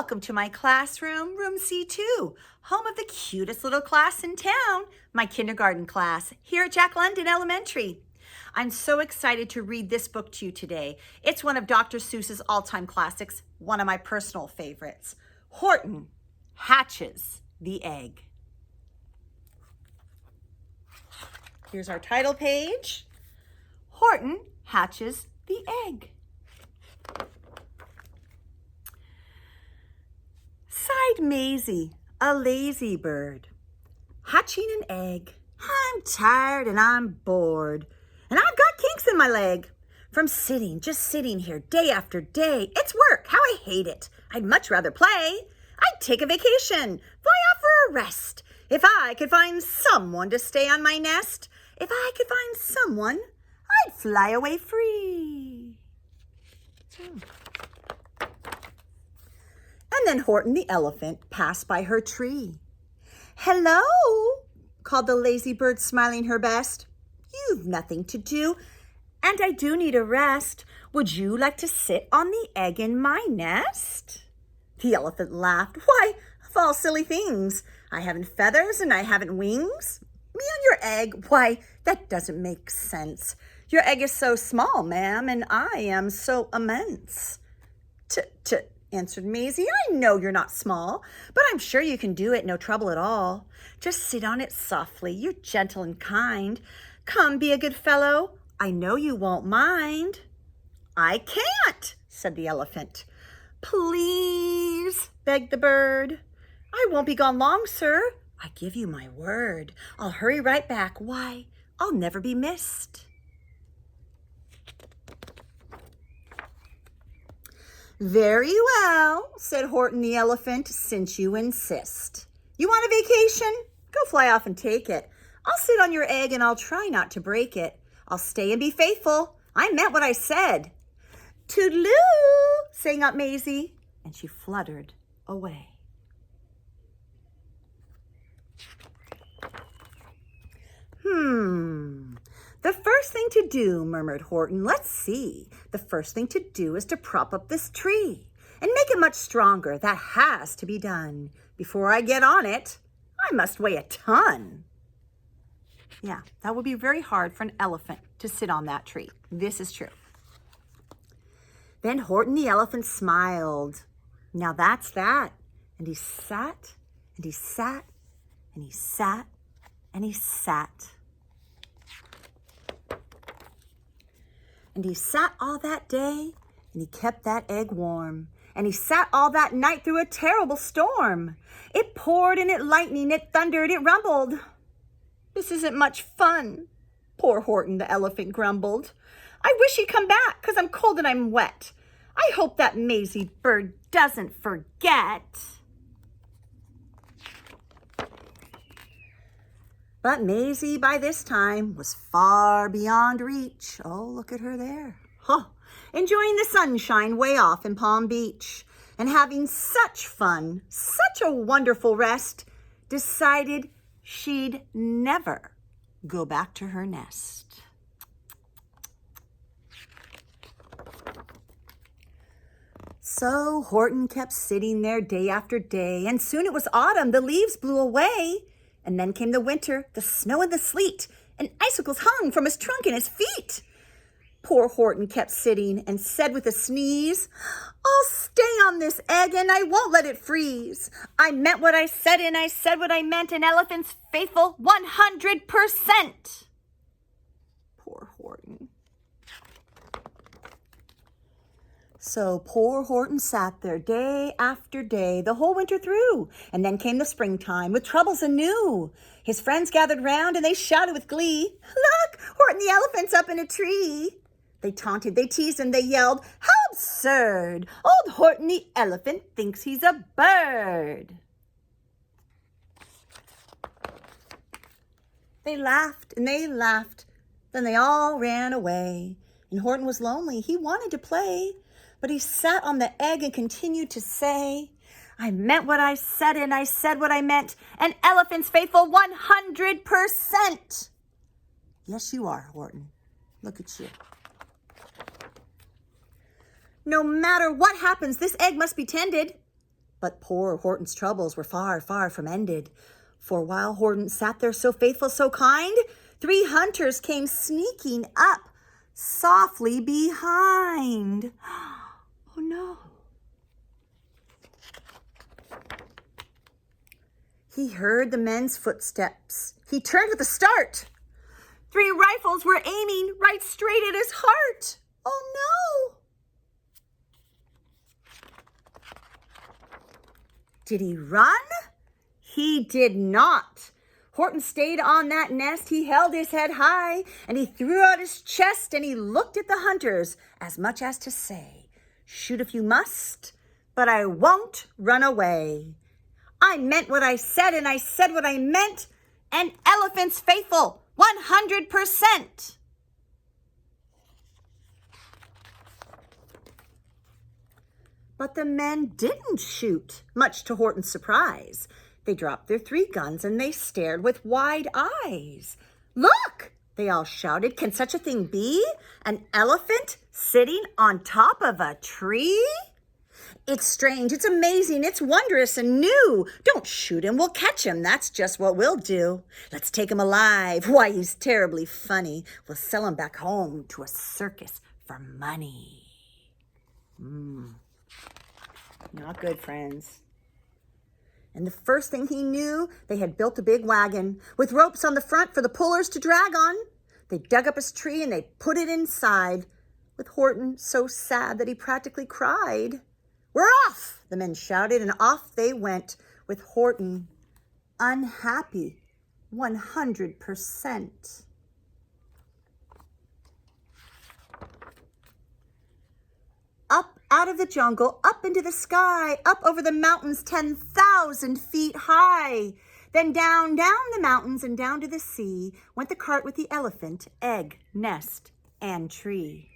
Welcome to my classroom, room C2, home of the cutest little class in town, my kindergarten class, here at Jack London Elementary. I'm so excited to read this book to you today. It's one of Dr. Seuss's all-time classics, one of my personal favorites. Horton hatches the egg. Here's our title page. Horton hatches the egg. Sighed Maisie, a lazy bird, hatching an egg. I'm tired and I'm bored, and I've got kinks in my leg from sitting, just sitting here day after day. It's work, how I hate it. I'd much rather play. I'd take a vacation, fly off for a rest. If I could find someone to stay on my nest, if I could find someone, I'd fly away free. And then Horton the elephant passed by her tree. "Hello," called the lazy bird, smiling her best. "You've nothing to do, and I do need a rest. Would you like to sit on the egg in my nest?" The elephant laughed. "Why, of all silly things, I haven't feathers and I haven't wings. Me on your egg? Why, that doesn't make sense. Your egg is so small, ma'am, and I am so immense." "Tut," answered Maisie. "I know you're not small, but I'm sure you can do it, no trouble at all. Just sit on it softly. You're gentle and kind. Come, be a good fellow. I know you won't mind." "I can't," said the elephant. "Please," begged the bird. "I won't be gone long, sir. I give you my word. I'll hurry right back. Why, I'll never be missed." "Very well," said Horton the elephant, "since you insist. You want a vacation? Go fly off and take it. I'll sit on your egg and I'll try not to break it. I'll stay and be faithful. I meant what I said." "Toodaloo," sang out Maisie, and she fluttered away. The first thing to do," murmured Horton. "Let's see. The first thing to do is to prop up this tree and make it much stronger. That has to be done. Before I get on it, I must weigh a ton." Yeah, that would be very hard for an elephant to sit on that tree. This is true. Then Horton the elephant smiled. Now that's that. And he sat, and he sat, and he sat, and he sat. And he sat all that day, and he kept that egg warm. And he sat all that night through a terrible storm. It poured and it lightened, it thundered, it rumbled. "This isn't much fun," poor Horton the elephant grumbled. "I wish he'd come back, 'cause I'm cold and I'm wet. I hope that Maisie bird doesn't forget." But Maisie, by this time, was far beyond reach. Oh, look at her there. Enjoying the sunshine way off in Palm Beach and having such fun, such a wonderful rest, decided she'd never go back to her nest. So Horton kept sitting there day after day, and soon it was autumn. The leaves blew away. And then came the winter, the snow and the sleet, and icicles hung from his trunk and his feet. Poor Horton kept sitting and said with a sneeze, "I'll stay on this egg and I won't let it freeze. I meant what I said and I said what I meant, an elephant's faithful 100%. Poor Horton. So poor Horton sat there day after day, the whole winter through. And then came the springtime with troubles anew. His friends gathered round and they shouted with glee, "Look, Horton the elephant's up in a tree." They taunted, they teased, and they yelled, "How absurd! Old Horton the elephant thinks he's a bird." They laughed and they laughed. Then they all ran away. And Horton was lonely. He wanted to play. But he sat on the egg and continued to say, "I meant what I said and I said what I meant. An elephant's faithful 100%. Yes, you are, Horton. Look at you. No matter what happens, this egg must be tended. But poor Horton's troubles were far, far from ended. For while Horton sat there so faithful, so kind, 3 hunters came sneaking up softly behind. Oh no. He heard the men's footsteps. He turned with a start. 3 rifles were aiming right straight at his heart. Oh no. Did he run? He did not. Horton stayed on that nest. He held his head high and he threw out his chest and he looked at the hunters as much as to say, shoot if you must, but I won't run away. I meant what I said and I said what I meant. An elephant's faithful, 100%. But the men didn't shoot, much to Horton's surprise. They dropped their 3 guns and they stared with wide eyes. Look, they all shouted, can such a thing be? An elephant sitting on top of a tree? It's strange, it's amazing, it's wondrous and new. Don't shoot him, we'll catch him, that's just what we'll do. Let's take him alive, why he's terribly funny. We'll sell him back home to a circus for money. Not good, friends. And the first thing he knew, they had built a big wagon with ropes on the front for the pullers to drag on. They dug up his tree and they put it inside, with Horton so sad that he practically cried. We're off, the men shouted, and off they went, with Horton unhappy 100%. Up out of the jungle, up into the sky, up over the mountains 10,000 feet high. Then down, down the mountains and down to the sea went the cart with the elephant, egg, nest, and tree.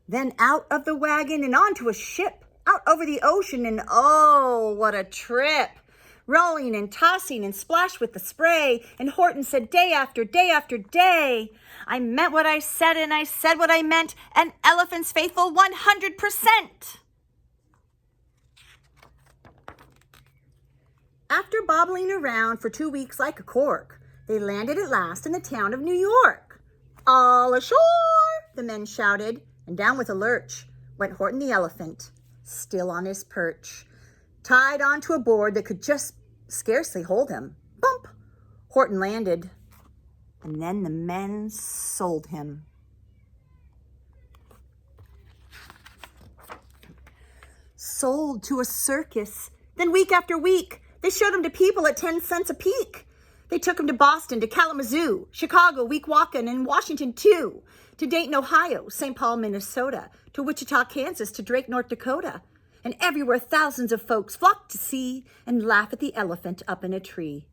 Then out of the wagon and onto a ship, out over the ocean, and oh, what a trip! Rolling and tossing and splashed with the spray, and Horton said day after day after day, I meant what I said and I said what I meant, an elephant's faithful 100%. After bobbling around for 2 weeks like a cork, they landed at last in the town of New York. All ashore, the men shouted, and down with a lurch went Horton the elephant, still on his perch, tied onto a board that could just scarcely hold him. Bump! Horton landed, and then the men sold him. Sold to a circus. Then week after week, they showed him to people at 10 cents a peek. They took him to Boston, to Kalamazoo, Chicago, Weehawken, and Washington too, to Dayton, Ohio, St. Paul, Minnesota, to Wichita, Kansas, to Drake, North Dakota. And everywhere thousands of folks flocked to see and laugh at the elephant up in a tree.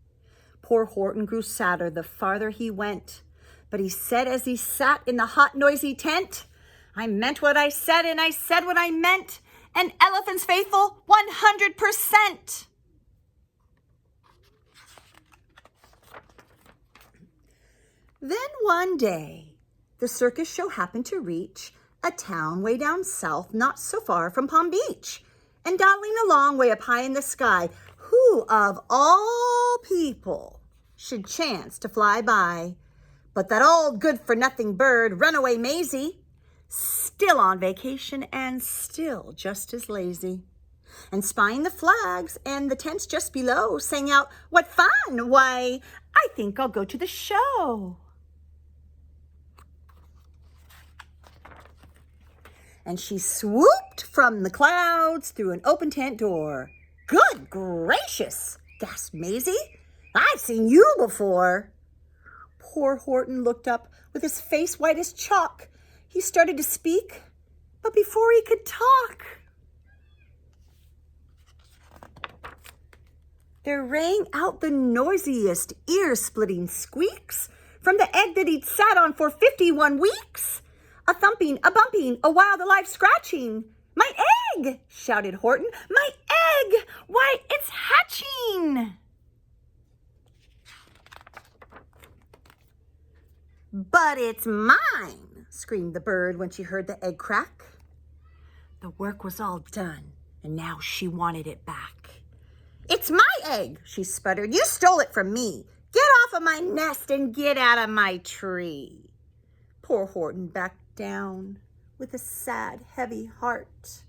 Poor Horton grew sadder the farther he went, but he said as he sat in the hot, noisy tent, I meant what I said and I said what I meant, an elephant's faithful 100%. Then one day, the circus show happened to reach a town way down south, not so far from Palm Beach. And dawdling along way up high in the sky, who of all people should chance to fly by but that old good-for-nothing bird, Runaway Maisie, still on vacation and still just as lazy. And spying the flags and the tents just below, sang out, what fun! Why, I think I'll go to the show. And she swooped from the clouds through an open tent door. Good gracious, gasped Maisie. I've seen you before. Poor Horton looked up with his face white as chalk. He started to speak, but before he could talk, there rang out the noisiest, ear-splitting squeaks from the egg that he'd sat on for 51 weeks. A thumping, a bumping, a wild, alive scratching. My egg, shouted Horton. My egg! Why, it's hatching! But it's mine, screamed the bird when she heard the egg crack. The work was all done, and now she wanted it back. "It's my egg," she sputtered. "You stole it from me. Get off of my nest and get out of my tree." Poor Horton backed down with a sad, heavy heart.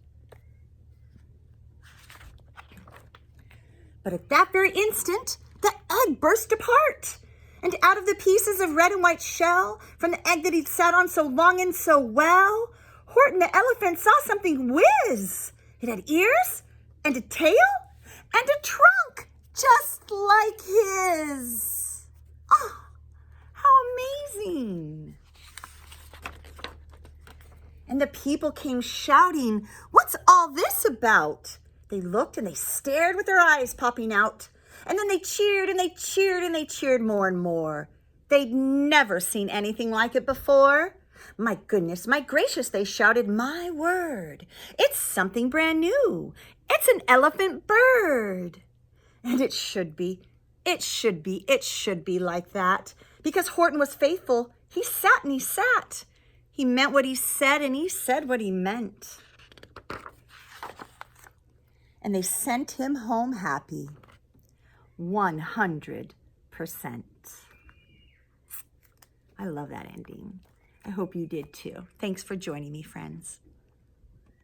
But at that very instant, the egg burst apart. And out of the pieces of red and white shell, from the egg that he'd sat on so long and so well, Horton the elephant saw something whiz. It had ears and a tail and a trunk, just like his. Oh, how amazing. And the people came shouting, "What's all this about?" They looked and they stared with their eyes popping out. And then they cheered and they cheered and they cheered more and more. They'd never seen anything like it before. "My goodness, my gracious," they shouted, "my word. It's something brand new. It's an elephant bird." And it should be like that. Because Horton was faithful. He sat and he sat. He meant what he said and he said what he meant. And they sent him home happy. 100%. I love that ending. I hope you did too. Thanks for joining me, friends.